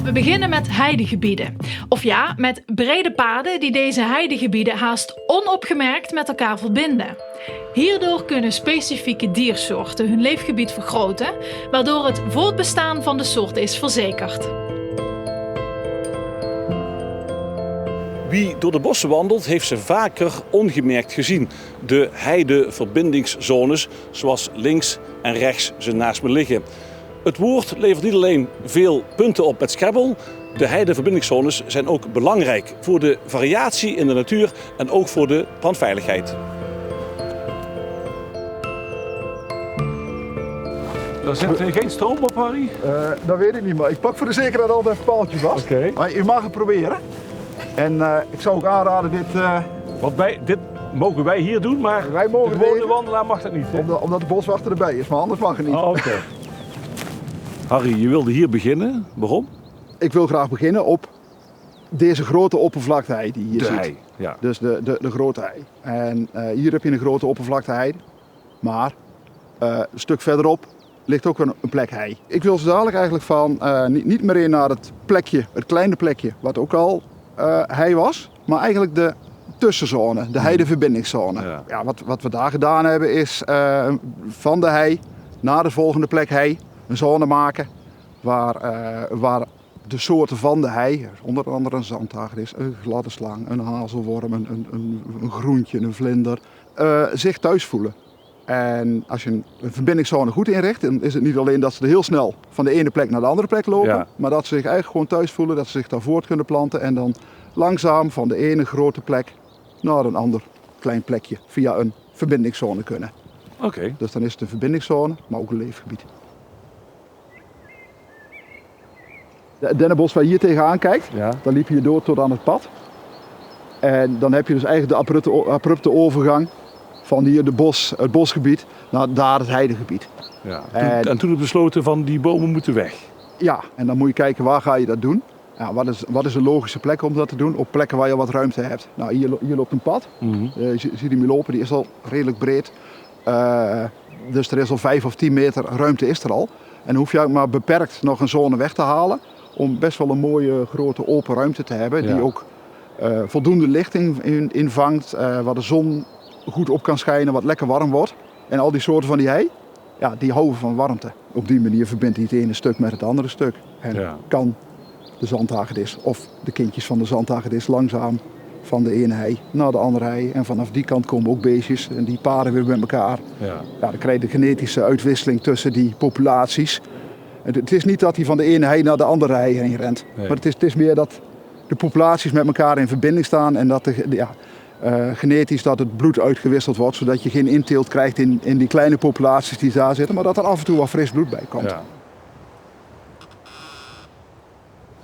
We beginnen met heidegebieden. Of ja, met brede paden die deze heidegebieden haast onopgemerkt met elkaar verbinden. Hierdoor kunnen specifieke diersoorten hun leefgebied vergroten, waardoor het voortbestaan van de soort is verzekerd. Wie door de bossen wandelt, heeft ze vaker ongemerkt gezien. De heideverbindingszones, zoals links en rechts ze naast me liggen. Het woord levert niet alleen veel punten op met Scrabble. De heideverbindingszones zijn ook belangrijk voor de variatie in de natuur en ook voor de brandveiligheid. Er zit geen stroom op, Harry? Dat weet ik niet, maar ik pak voor de zekerheid altijd even een paaltje vast. Oké. Maar je mag het proberen. En ik zou ook aanraden Dit mogen wij hier doen, maar Wij mogen de gewone deze. wandelaar mag dat niet. Hè? omdat de boswachter erbij is, maar anders mag het niet. Oh, oké. Harry, je wilde hier beginnen. Waarom? Ik wil graag beginnen op deze grote oppervlakte hei die je hier De ziet. hei, ja. Dus de grote hei. En hier heb je een grote oppervlakte hei. Maar een stuk verderop ligt ook een plek hei. Ik wil zo dadelijk eigenlijk van niet meer in naar het plekje, het kleine plekje, wat ook al hei was. Maar eigenlijk de tussenzone, de heideverbindingszone. Ja. Ja, wat we daar gedaan hebben is van de hei naar de volgende plek hei een zone maken waar de soorten van de hei, onder andere een zandhagedis, een gladde slang, een hazelworm, een groentje, een vlinder, zich thuis voelen. En als je een verbindingszone goed inricht, dan is het niet alleen dat ze er heel snel van de ene plek naar de andere plek lopen, Ja. maar dat ze zich eigenlijk gewoon thuis voelen, dat ze zich daar voort kunnen planten en dan langzaam van de ene grote plek naar een ander klein plekje via een verbindingszone kunnen. Oké. Dus dan is het een verbindingszone, maar ook een leefgebied. Het dennenbos waar je hier tegenaan kijkt, Ja. dan liep je door tot aan het pad. En dan heb je dus eigenlijk de abrupte overgang van hier het bosgebied naar daar het heidegebied. Ja. En- Toen heb besloten van die bomen moeten weg. Ja, en dan moet je kijken waar ga je dat doen. Ja, wat is een logische plek om dat te doen? Op plekken waar je wat ruimte hebt. Nou, hier loopt een pad. Je ziet hem hier lopen, die is al redelijk breed. Dus er is al 5 of 10 meter ruimte is er al. En dan hoef je maar beperkt nog een zone weg te halen om best wel een mooie grote open ruimte te hebben. Ja. Die ook voldoende licht invangt, waar de zon goed op kan schijnen, wat lekker warm wordt. En al die soorten van die hei, ja, die houden van warmte. Op die manier verbindt hij het ene stuk met het andere stuk. En Ja. kan de zandhagedis of de kindjes van de zandhagedis langzaam van de ene hei naar de andere hei. En vanaf die kant komen ook beestjes en die paren weer met elkaar. Ja. Ja, dan krijg je de genetische uitwisseling tussen die populaties. Het is niet dat hij van de ene hei naar de andere hei heen rent. Nee. Maar het is meer dat de populaties met elkaar in verbinding staan en dat genetisch dat het bloed uitgewisseld wordt, zodat je geen inteelt krijgt in die kleine populaties die daar zitten, maar dat er af en toe wat fris bloed bij komt. Ja.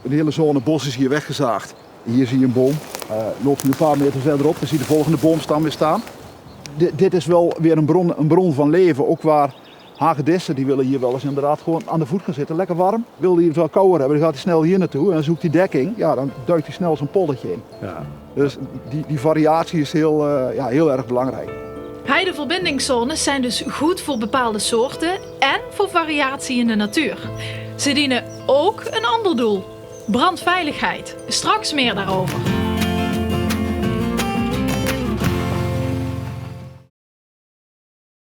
Een hele zone bos is hier weggezaagd. Hier zie je een boom. Loop je een paar meter verderop, dan zie je de volgende boomstam weer staan. Dit is wel weer een bron van leven, ook waar hagedissen, die willen hier wel eens inderdaad gewoon aan de voet gaan zitten. Lekker warm. Wil hij het wel kouder hebben, dan gaat hij snel hier naartoe en dan zoekt hij dekking. Ja, dan duikt hij snel zo'n polletje in. Ja. Dus die variatie is heel erg belangrijk. Heideverbindingszones zijn dus goed voor bepaalde soorten en voor variatie in de natuur. Ze dienen ook een ander doel: brandveiligheid. Straks meer daarover.